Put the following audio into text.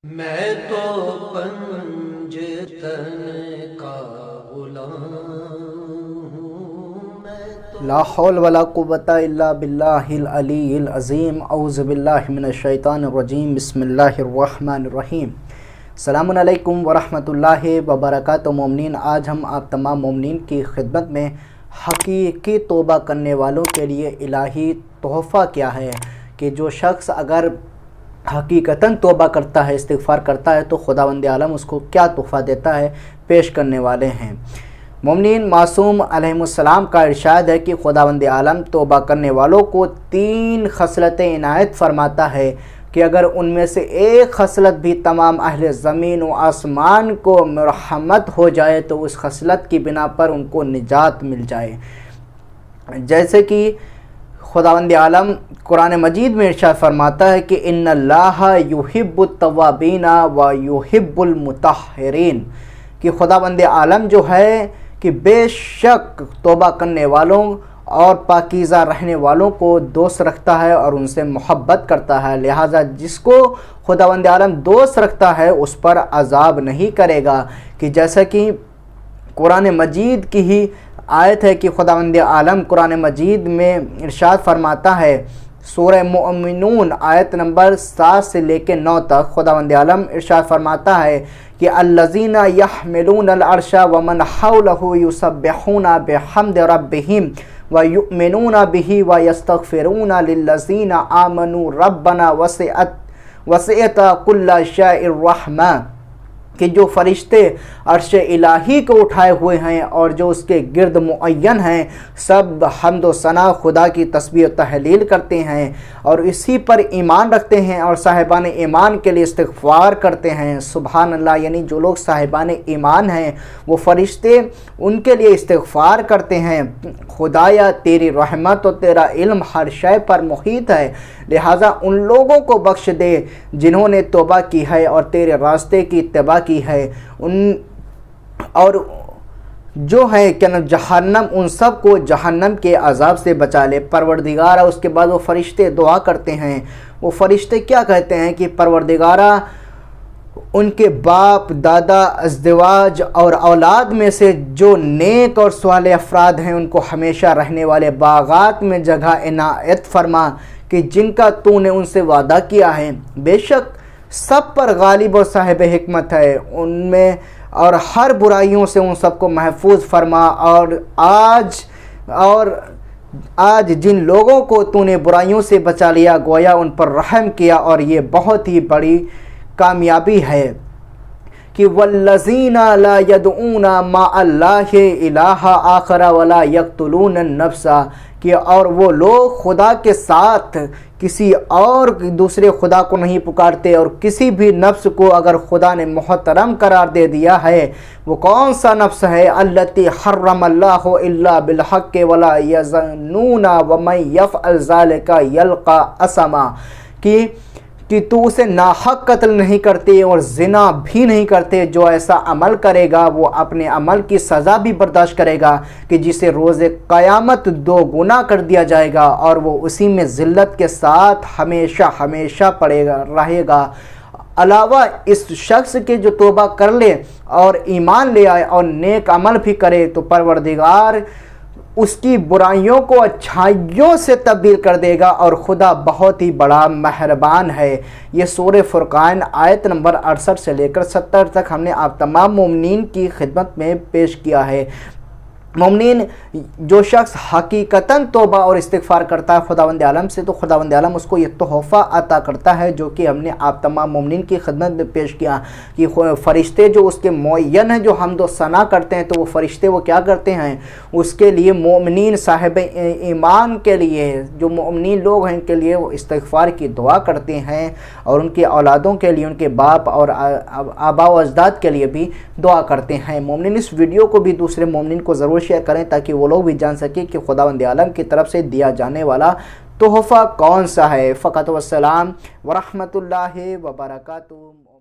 میں تو پنجتن کا غلام ہوں، لا حول ولا قوت الا باللہ العلی العظیم۔ اعوذ باللہ من الشیطان الرجیم، بسم اللہ الرحمن الرحیم۔ السلام علیکم ورحمۃ اللہ وبرکاتہ۔ مومنین، آج ہم آپ تمام مومنین کی خدمت میں حقیقی توبہ کرنے والوں کے لیے الہی تحفہ کیا ہے کہ جو شخص اگر حقیقتاً توبہ کرتا ہے، استغفار کرتا ہے، تو خداوند عالم اس کو کیا تحفہ دیتا ہے، پیش کرنے والے ہیں۔ مومنین، معصوم علیہ السلام کا ارشاد ہے کہ خداوند عالم توبہ کرنے والوں کو 3 خصلتیں عنایت فرماتا ہے کہ اگر ان میں سے ایک خصلت بھی تمام اہل زمین و آسمان کو مرحمت ہو جائے تو اس خصلت کی بنا پر ان کو نجات مل جائے۔ جیسے کہ خداوند عالم قرآن مجید میں ارشاد فرماتا ہے کہ ان اللہ یحب التوابین و یحب المطہرین، کہ خداوند عالم جو ہے کہ بے شک توبہ کرنے والوں اور پاکیزہ رہنے والوں کو دوست رکھتا ہے اور ان سے محبت کرتا ہے، لہٰذا جس کو خداوند عالم دوست رکھتا ہے اس پر عذاب نہیں کرے گا۔ کہ جیسا کہ قرآن مجید کی ہی آیت ہے کہ خداوند عالم قرآن مجید میں ارشاد فرماتا ہے، سورہ مومنون آیت نمبر 7 سے لے کے 9 تک خداوند عالم ارشاد فرماتا ہے کہ الذین یحملون العرش ومن حولہ یسبحون بحمد ربہم ویؤمنون بہ ویستغفرون للذین آمنوا ربنا وسعت کل شیء رحمہ، کہ جو فرشتے عرش الہی کو اٹھائے ہوئے ہیں اور جو اس کے گرد معین ہیں، سب حمد و ثنا خدا کی تسبیح و تحلیل کرتے ہیں اور اسی پر ایمان رکھتے ہیں اور صاحبان ایمان کے لیے استغفار کرتے ہیں۔ سبحان اللہ، یعنی جو لوگ صاحبان ایمان ہیں وہ فرشتے ان کے لیے استغفار کرتے ہیں۔ خدایا تیری رحمت اور تیرا علم ہر شے پر محیط ہے، لہٰذا ان لوگوں کو بخش دے جنہوں نے توبہ کی ہے اور تیرے راستے کی اتباع کی ہے، اور جو ہے کہ جہنم، ان سب کو جہنم کے عذاب سے بچا لے پروردگارہ۔ اس کے بعد وہ فرشتے دعا کرتے ہیں، وہ فرشتے کیا کہتے ہیں کہ پروردگارہ ان کے باپ دادا ازدواج اور اولاد میں سے جو نیک اور صالح افراد ہیں ان کو ہمیشہ رہنے والے باغات میں جگہ عنایت فرما کہ جن کا تو نے ان سے وعدہ کیا ہے، بے شک سب پر غالب اور صاحب حکمت ہے ان میں، اور ہر برائیوں سے ان سب کو محفوظ فرما۔ اور آج جن لوگوں کو تو نے برائیوں سے بچا لیا گویا ان پر رحم کیا، اور یہ بہت ہی بڑی کامیابی ہے کہ والذین لا یدعون مع اللہ الہ آخر ولا یقتلون النفس، کہ اور وہ لوگ خدا کے ساتھ کسی اور دوسرے خدا کو نہیں پکارتے، اور کسی بھی نفس کو اگر خدا نے محترم قرار دے دیا ہے، وہ کون سا نفس ہے؟ التی حرم اللہ الا بالحق ولا یزنون ومن یفعل ذلک یلقى اثما، کہ تو اسے ناحق قتل نہیں کرتے اور زنا بھی نہیں کرتے، جو ایسا عمل کرے گا وہ اپنے عمل کی سزا بھی برداشت کرے گا کہ جسے روز قیامت 2 گنا کر دیا جائے گا، اور وہ اسی میں ذلت کے ساتھ ہمیشہ ہمیشہ رہے گا۔ علاوہ اس شخص کے جو توبہ کر لے اور ایمان لے آئے اور نیک عمل بھی کرے تو پروردگار اس کی برائیوں کو اچھائیوں سے تبدیل کر دے گا، اور خدا بہت ہی بڑا مہربان ہے۔ یہ سورہ فرقان آیت نمبر 68 سے لے کر 70 تک ہم نے آپ تمام مومنین کی خدمت میں پیش کیا ہے۔ مومنین، جو شخص حقیقتاً توبہ اور استغفار کرتا ہے خداوند عالم سے، تو خداوند عالم اس کو یہ تحفہ عطا کرتا ہے جو کہ ہم نے آپ تمام مومنین کی خدمت میں پیش کیا کہ فرشتے جو اس کے معین ہیں جو حمد و ثنا کرتے ہیں، تو وہ فرشتے وہ کیا کرتے ہیں، اس کے لیے مومنین صاحب ایمان کے لیے، جو مومنین لوگ ہیں ان کے لیے وہ استغفار کی دعا کرتے ہیں، اور ان کے اولادوں کے لیے، ان کے باپ اور آباء و اجداد کے لیے بھی دعا کرتے ہیں۔ مومنین، اس ویڈیو کو بھی دوسرے مومنین کو ضرور شیئر کریں تاکہ وہ لوگ بھی جان سکیں کہ خداوند عالم کی طرف سے دیا جانے والا تحفہ کون سا ہے۔ فقط والسلام ورحمۃ اللہ وبرکاتہ۔